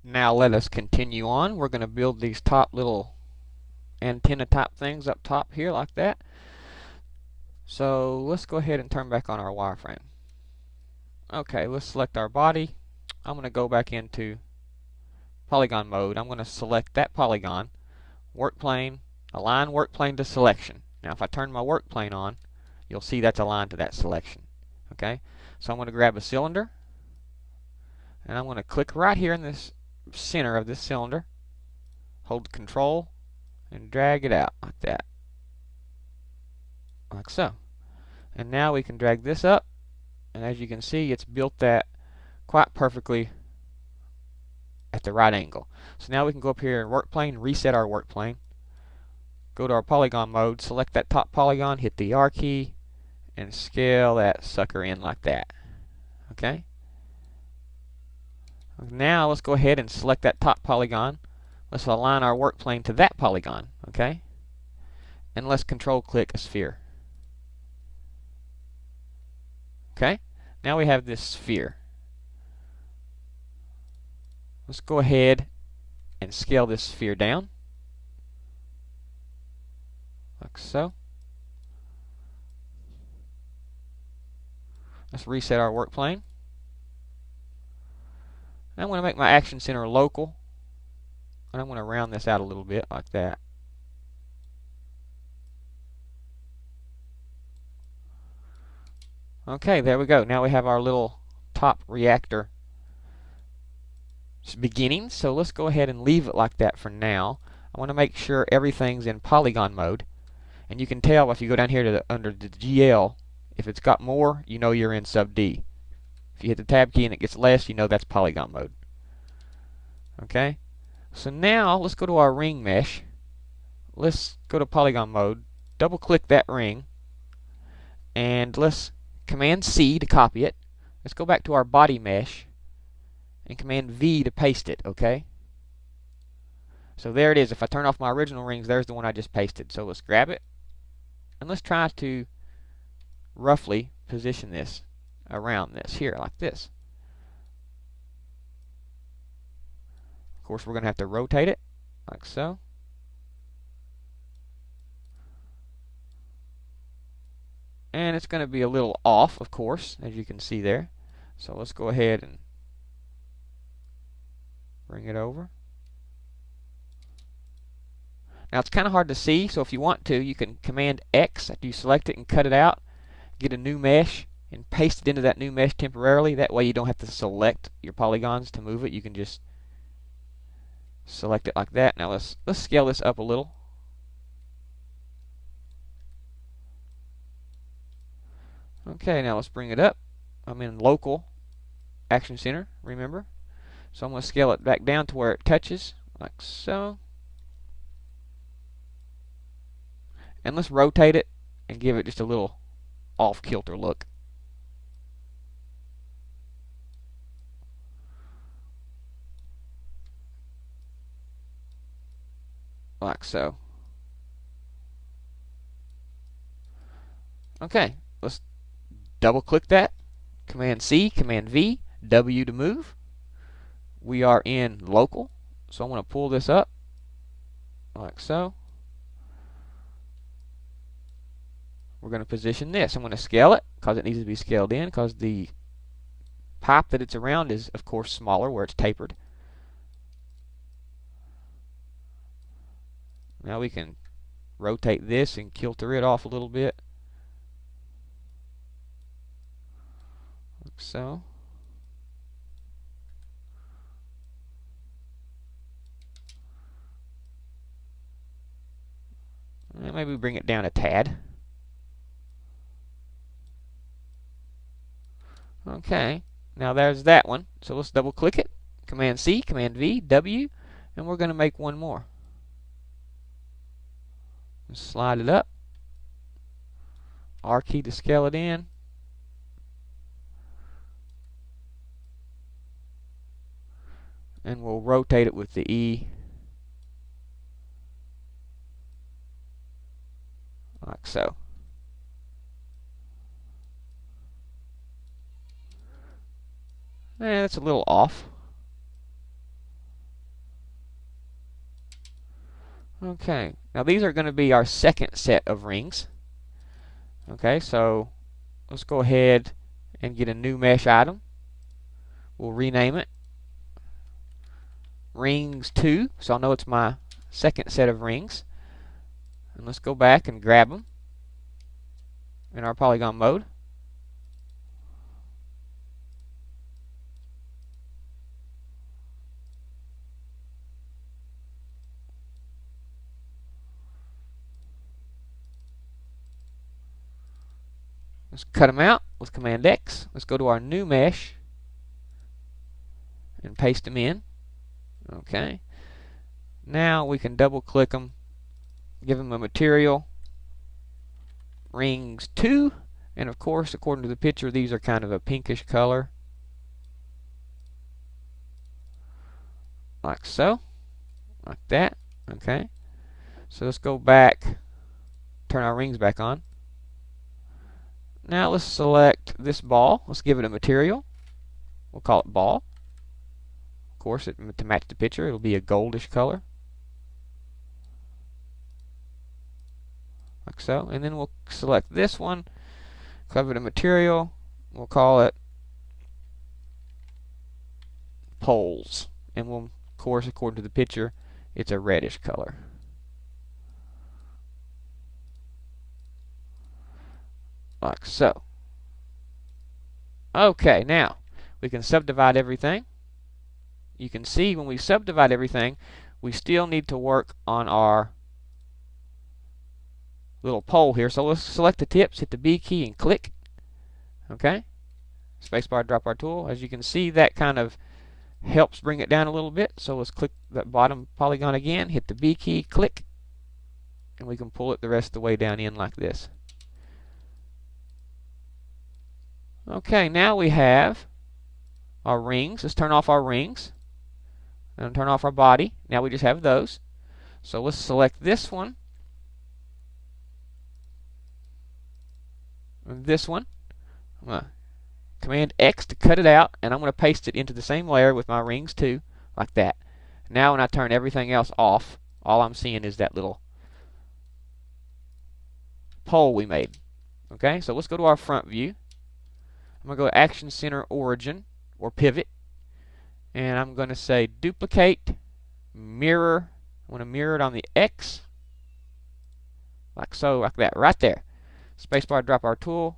Now let us continue on. We're going to build these top little antenna type things up top here like that. So let's go ahead and turn back on our wireframe. Okay, let's select our body. I'm going to go back into polygon mode. I'm going to select that polygon, work plane, align work plane to selection. Now if I turn my work plane on, you'll see that's aligned to that selection. Okay, so I'm going to grab a cylinder, and I'm going to click right here in this center of this cylinder, hold Control, and drag it out like that, like so. And now we can drag this up, and as you can see, it's built that quite perfectly at the right angle. So now we can go up here in work plane, reset our work plane, go to our polygon mode, select that top polygon, hit the R key, and scale that sucker in like that. Okay? Now let's go ahead and select that top polygon. Let's align our work plane to that polygon. Okay? And let's control click a sphere. Okay? Now we have this sphere. Let's go ahead and scale this sphere down, like so. Let's reset our work plane. I'm going to make my action center local, and I'm going to round this out a little bit like that. Okay, there we go. Now we have our little top reactor beginning, so let's go ahead and leave it like that for now. I want to make sure everything's in polygon mode, and you can tell if you go down here to under the GL, if it's got more, you know you're in sub D. If you hit the tab key and it gets less, you know that's polygon mode. Okay, so now let's go to our ring mesh. Let's go to polygon mode, double click that ring, and let's Command C to copy it. Let's go back to our body mesh and Command V to paste it. Okay, so there it is. If I turn off my original rings, there's the one I just pasted. So let's grab it, and let's try to roughly position this around this here like this. Of course, we're going to have to rotate it like so. And it's going to be a little off, of course, as you can see there. So let's go ahead and bring it over. Now it's kind of hard to see, so if you want to, you can Command X after you select it and cut it out, get a new mesh, and paste it into that new mesh temporarily. That way you don't have to select your polygons to move it. You can just select it like that. Now let's scale this up a little. Okay, now let's bring it up. I'm in local action center, remember. So I'm going to scale it back down to where it touches, like so. And let's rotate it and give it just a little off-kilter look. Like so. Okay, let's double click that. Command C, Command V, W to move. We are in local, so I'm going to pull this up like so. We're going to position this. I'm going to scale it because it needs to be scaled in because the pipe that it's around is, of course, smaller where it's tapered. Now we can rotate this and kilter it off a little bit. Like so. And maybe bring it down a tad. Okay, now there's that one. So let's double click it. Command C, Command V, W, and we're going to make one more. Slide it up. R key to scale it in. And we'll rotate it with the E. Like so. That's a little off. Okay, now these are going to be our second set of rings. Okay, so let's go ahead and get a new mesh item. We'll rename it Rings 2, so I'll know it's my second set of rings. And let's go back and grab them in our polygon mode. Let's cut them out with Command X. Let's go to our new mesh and paste them in. Okay. Now we can double click them, give them a material, Rings 2, and of course, according to the picture, these are kind of a pinkish color. Like so. Like that. Okay. So let's go back, turn our rings back on. Now let's select this ball. Let's give it a material. We'll call it ball. Of course, to match the picture, it'll be a goldish color. Like so. And then we'll select this one, cover the material. We'll call it poles. And we'll, of course, according to the picture, it's a reddish color. Like so. Okay, now we can subdivide everything. You can see when we subdivide everything, we still need to work on our little pole here. So let's select the tips, hit the B key, and click. Okay. Spacebar, drop our tool. As you can see, that kind of helps bring it down a little bit. So let's click that bottom polygon again, hit the B key, click, and we can pull it the rest of the way down in like this. Okay, now we have our rings. Let's turn off our rings and turn off our body. Now we just have those. So let's select this one and this one. Command X to cut it out, and I'm going to paste it into the same layer with my rings too, like that. Now when I turn everything else off, all I'm seeing is that little pole we made. Okay, so let's go to our front view. I'm going to go to Action Center Origin, or Pivot, and I'm going to say Duplicate, Mirror. I want to mirror it on the X, like so, like that, right there. Spacebar, drop our tool.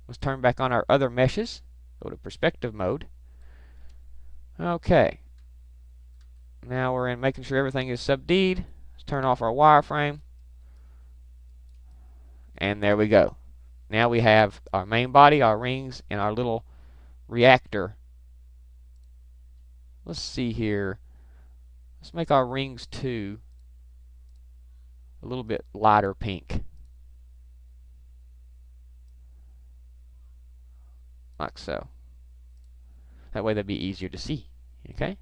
Let's turn back on our other meshes. Go to Perspective Mode. Okay. Now we're in making sure everything is sub-D'd. Let's turn off our wireframe. And there we go. Now we have our main body, our rings, and our little reactor. Let's see here. Let's make our rings 2 a little bit lighter pink. Like so. That way they'll be easier to see. Okay?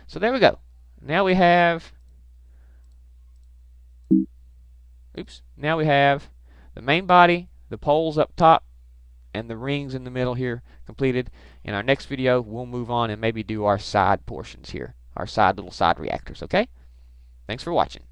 So there we go. Now we have now we have the main body, the poles up top, and the rings in the middle here completed. In our next video, we'll move on and maybe do our side portions here, our little side reactors, okay? Thanks for watching.